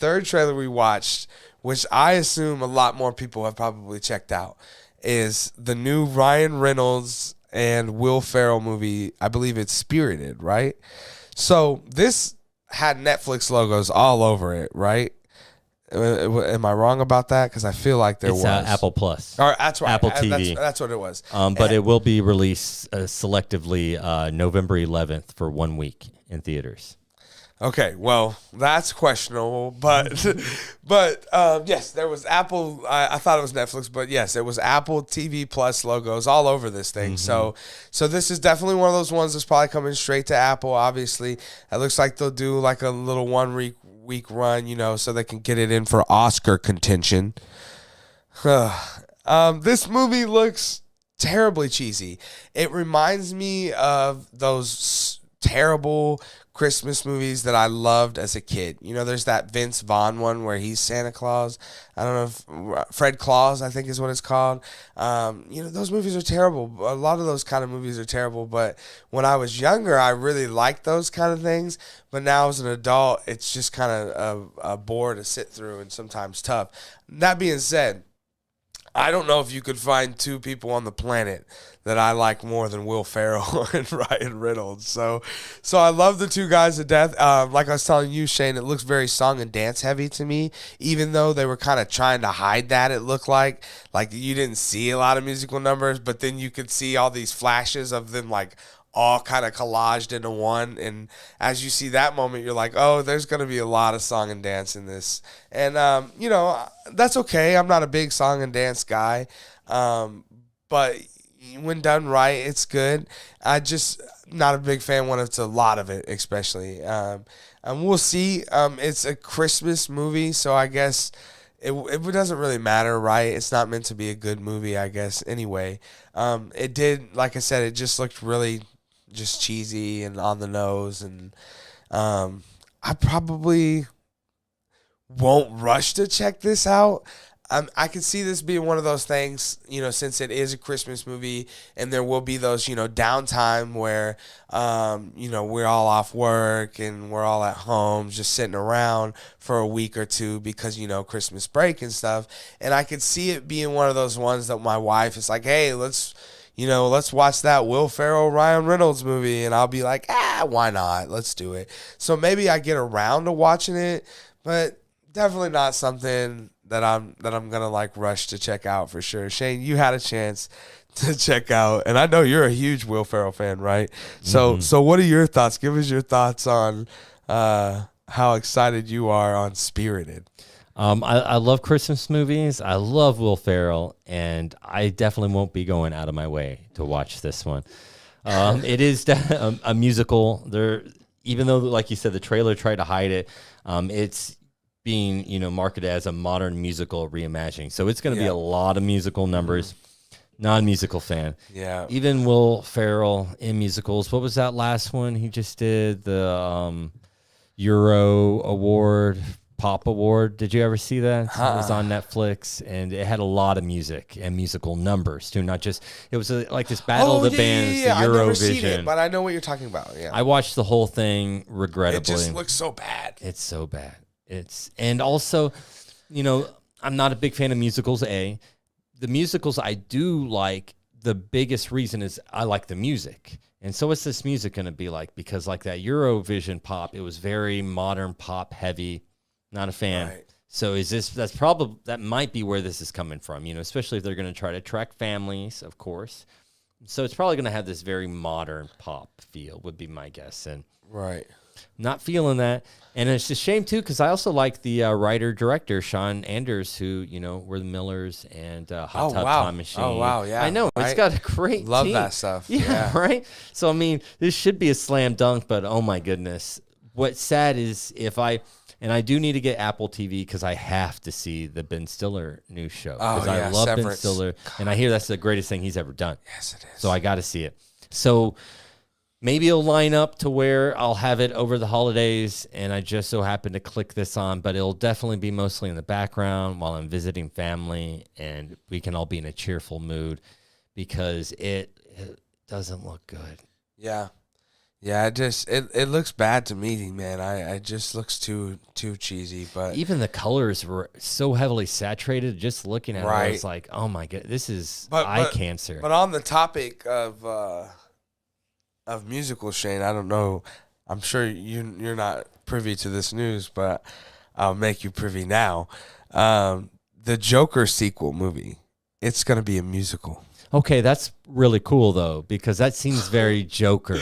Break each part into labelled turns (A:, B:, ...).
A: third trailer we watched, which I assume a lot more people have probably checked out, is the new Ryan Reynolds and Will Ferrell movie. I believe it's Spirited, right? So this had Netflix logos all over it, right? Am I wrong about that? Because I feel like there was
B: Apple Plus.
A: Or that's right.
B: Apple TV.
A: That's what it was.
B: But it will be released selectively November 11th for 1 week in theaters.
A: Okay, well, that's questionable, but yes, there was Apple. I thought it was Netflix, but yes, it was Apple TV Plus logos all over this thing. So this is definitely one of those ones that's probably coming straight to Apple. Obviously, it looks like they'll do like a little 1 week run, so they can get it in for Oscar contention. This movie looks terribly cheesy. It reminds me of those terrible Christmas movies that I loved as a kid. There's that Vince Vaughn one where he's Santa Claus. I don't know if Fred Claus, I think is what it's called. Those movies are terrible. A lot of those kind of movies are terrible. But when I was younger, I really liked those kind of things. But now as an adult, it's just kind of a bore to sit through and sometimes tough. That being said, I don't know if you could find two people on the planet that I like more than Will Ferrell and Ryan Reynolds. So I love the two guys to death. Like I was telling you, Shane, it looks very song and dance heavy to me, even though they were kind of trying to hide that. It looked like you didn't see a lot of musical numbers, but then you could see all these flashes of them like all kind of collaged into one. And as you see that moment, you're like, oh, there's going to be a lot of song and dance in this. And, that's okay. I'm not a big song and dance guy. But when done right, it's good. I just not a big fan when it's a lot of it, especially. And we'll see. It's a Christmas movie, so I guess it doesn't really matter, right? It's not meant to be a good movie, I guess, anyway. It did, like I said, it just looked really just cheesy and on the nose, and I probably won't rush to check this out. I can see this being one of those things, since it is a Christmas movie and there will be those, downtime where, we're all off work and we're all at home just sitting around for a week or two because, Christmas break and stuff. And I could see it being one of those ones that my wife is like, hey, let's watch that Will Ferrell, Ryan Reynolds movie. And I'll be like, why not? Let's do it. So maybe I get around to watching it, but definitely not something that I'm gonna like rush to check out for sure. Shane, you had a chance to check out, and I know you're a huge Will Ferrell fan, right? So what are your thoughts? Give us your thoughts on how excited you are on Spirited.
B: I love Christmas movies. I love Will Ferrell, and I definitely won't be going out of my way to watch this one. It is a musical. Even though, like you said, the trailer tried to hide it, it's being marketed as a modern musical reimagining. So it's going to be a lot of musical numbers. Non-musical fan. Yeah. Even Will Ferrell in musicals. What was that last one he just did? The Euro Award. Pop Award. Did you ever see that? It was on Netflix, and it had a lot of music and musical numbers too. Not just it was like this battle of the bands, the Eurovision. I've never seen it,
A: but I know what you're talking about. Yeah,
B: I watched the whole thing. Regrettably,
A: it just looks so bad.
B: It's so bad. And also, I'm not a big fan of musicals. The musicals I do like. The biggest reason is I like the music. And so what's this music going to be like? Because like that Eurovision pop, it was very modern pop heavy. Not a fan. Right. So that might be where this is coming from, especially if they're going to try to attract families, of course. So it's probably going to have this very modern pop feel, would be my guess. And
A: right.
B: Not feeling that. And it's a shame, too, because I also like the writer-director, Sean Anders, who, were the Millers and Hot Tub Time Machine.
A: Oh, wow, yeah.
B: I know. Right? It's got a great
A: Love
B: team.
A: that stuff.
B: Yeah, right? So, I mean, this should be a slam dunk, but oh, my goodness. What's sad is and I do need to get Apple TV because I have to see the Ben Stiller new show. Because I love Ben Stiller, and I hear that's the greatest thing he's ever done.
A: Yes, it is.
B: So I got to see it. So maybe it'll line up to where I'll have it over the holidays, and I just so happen to click this on. But it'll definitely be mostly in the background while I'm visiting family, and we can all be in a cheerful mood because it doesn't look good.
A: Yeah. Yeah, it looks bad to me, man. It just looks too cheesy. But
B: Even the colors were so heavily saturated. Just looking at it, I was like, "Oh my god, this is eye cancer."
A: But on the topic of musicals, Shane, I don't know. I'm sure you're not privy to this news, but I'll make you privy now. The Joker sequel movie, it's gonna be a musical.
B: Okay, that's really cool though, because that seems very Joker.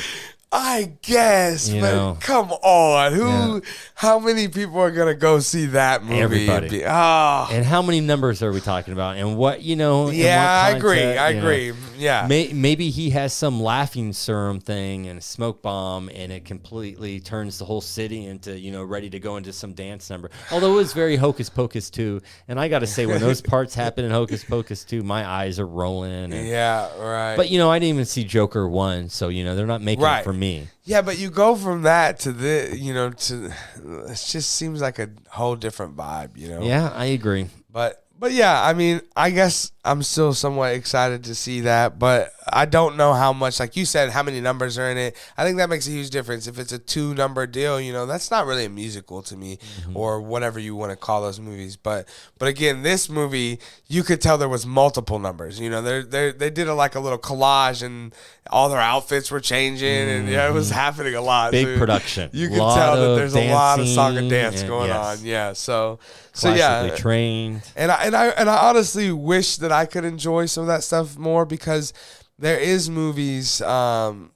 A: I guess, but come on. How many people are going to go see that movie?
B: Everybody. And how many numbers are we talking about? And what,
A: Yeah, I agree. Yeah.
B: Maybe he has some laughing serum thing and a smoke bomb, and it completely turns the whole city into, ready to go into some dance number. Although it was very Hocus Pocus 2. And I got to say, when those parts happen in Hocus Pocus 2, my eyes are rolling.
A: Yeah, right.
B: But, I didn't even see Joker 1, so, they're not making it for me.
A: Yeah, but you go from that to this, to it just seems like a whole different vibe,
B: Yeah, I agree.
A: But yeah, I mean, I guess I'm still somewhat excited to see that, but I don't know how much, like you said, how many numbers are in it. I think that makes a huge difference. If it's a 2-number deal, that's not really a musical to me, or whatever you want to call those movies. But again, this movie, you could tell there was multiple numbers. They did like a little collage, and all their outfits were changing, and it was happening a lot.
B: Big production.
A: You can tell that there's
B: dancing,
A: a lot of song and dance going on. Yeah, so yeah,
B: trained.
A: And I honestly wish that I could enjoy some of that stuff more, because there is movies that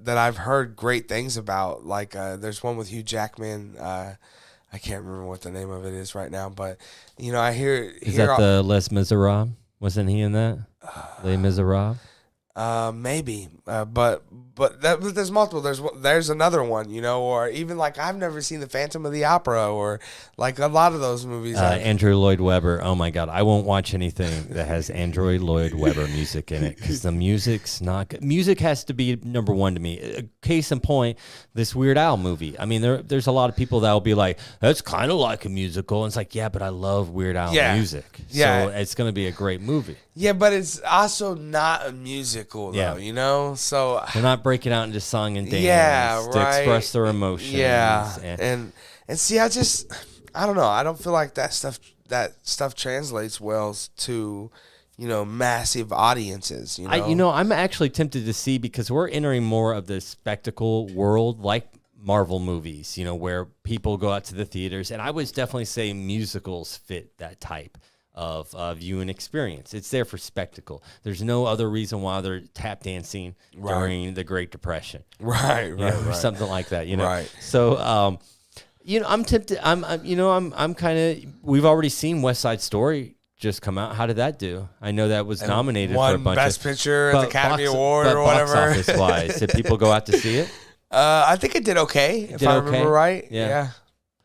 A: I've heard great things about. Like there's one with Hugh Jackman. I can't remember what the name of it is right now, but I hear.
B: Is that the Les Miserables? Wasn't he in that? Les Miserables.
A: Maybe, but there's multiple. There's another one, or even like I've never seen the Phantom of the Opera, or like a lot of those movies.
B: Andrew Lloyd Webber. Oh my God, I won't watch anything that has Andrew Lloyd Webber music in it, because the music's not good. Music has to be number one to me. Case in point, this Weird Al movie. I mean, there's a lot of people that will be like, that's kind of like a musical. And it's like, yeah, but I love Weird Al music.
A: Yeah.
B: So it's going to be a great movie.
A: Yeah, but it's also not a musical, though, So
B: they're not breaking out into song and dance to express their emotions.
A: Yeah, and see, I don't know. I don't feel like that stuff translates well to, massive audiences.
B: I'm actually tempted to see, because we're entering more of the spectacle world, like Marvel movies, where people go out to the theaters, and I would definitely say musicals fit that type of viewing experience. It's there for spectacle. There's no other reason why they're tap dancing during the Great Depression,
A: right,
B: or something like that.
A: Right.
B: So, I'm tempted. I'm kind of. We've already seen West Side Story just come out. How did that do? I know that was nominated for a bunch
A: Best Picture at the Academy Award or whatever.
B: Box office wise, did people go out to see it?
A: I think it did okay. If I remember right.
B: Yeah.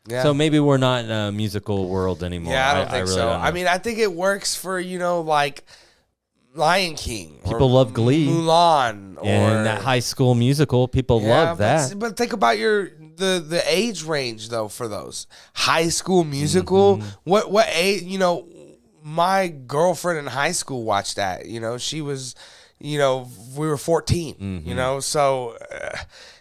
B: So maybe we're not in a musical world anymore.
A: Yeah, I don't think so. I mean, I think it works for, like Lion King.
B: People love Glee.
A: Mulan.
B: And that High School Musical. People love that.
A: But think about the age range, though, for those. High School Musical. What age, my girlfriend in high school watched that. She was, we were 14, so...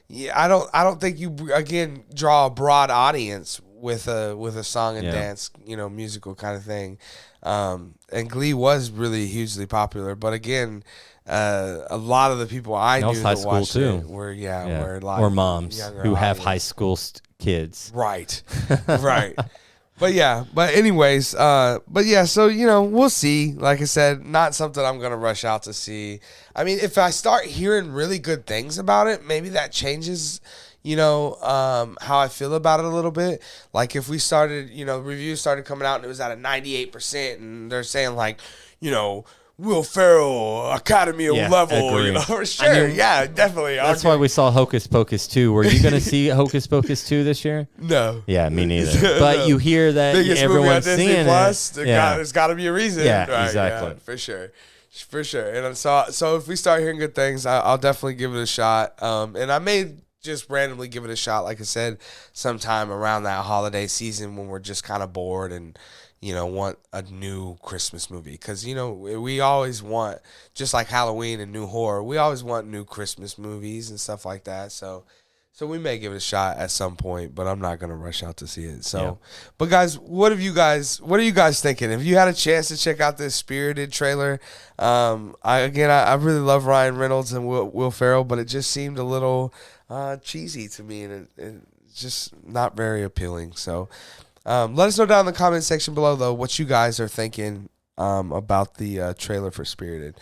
A: Yeah, I don't think you again draw a broad audience with a song and dance, musical kind of thing. And Glee was really hugely popular, but again, a lot of the people I knew that watched it were a lot
B: or moms who have high school kids.
A: Right. Right. But anyways, so, we'll see. Like I said, not something I'm going to rush out to see. I mean, if I start hearing really good things about it, maybe that changes, how I feel about it a little bit. Like if we started, reviews started coming out and it was at a 98% and they're saying like, Will Ferrell, Academy level, sure, I mean, definitely.
B: That's why we saw Hocus Pocus 2. Were you going to see Hocus Pocus 2 this year?
A: No.
B: Yeah, me neither. But you hear that everyone's seeing it.
A: There's got to be a reason.
B: Yeah, right, exactly.
A: Yeah, for sure. And so if we start hearing good things, I'll definitely give it a shot. And I may just randomly give it a shot, like I said, sometime around that holiday season when we're just kind of bored and want a new Christmas movie. Because, we always want, just like Halloween and new horror, we always want new Christmas movies and stuff like that. So we may give it a shot at some point, but I'm not going to rush out to see it. So,
B: Yeah.
A: But guys, what are you guys thinking? If you had a chance to check out this Spirited trailer, I really love Ryan Reynolds and Will Ferrell, but it just seemed a little cheesy to me, and it's just not very appealing. So, let us know down in the comment section below, though, what you guys are thinking about the trailer for Spirited.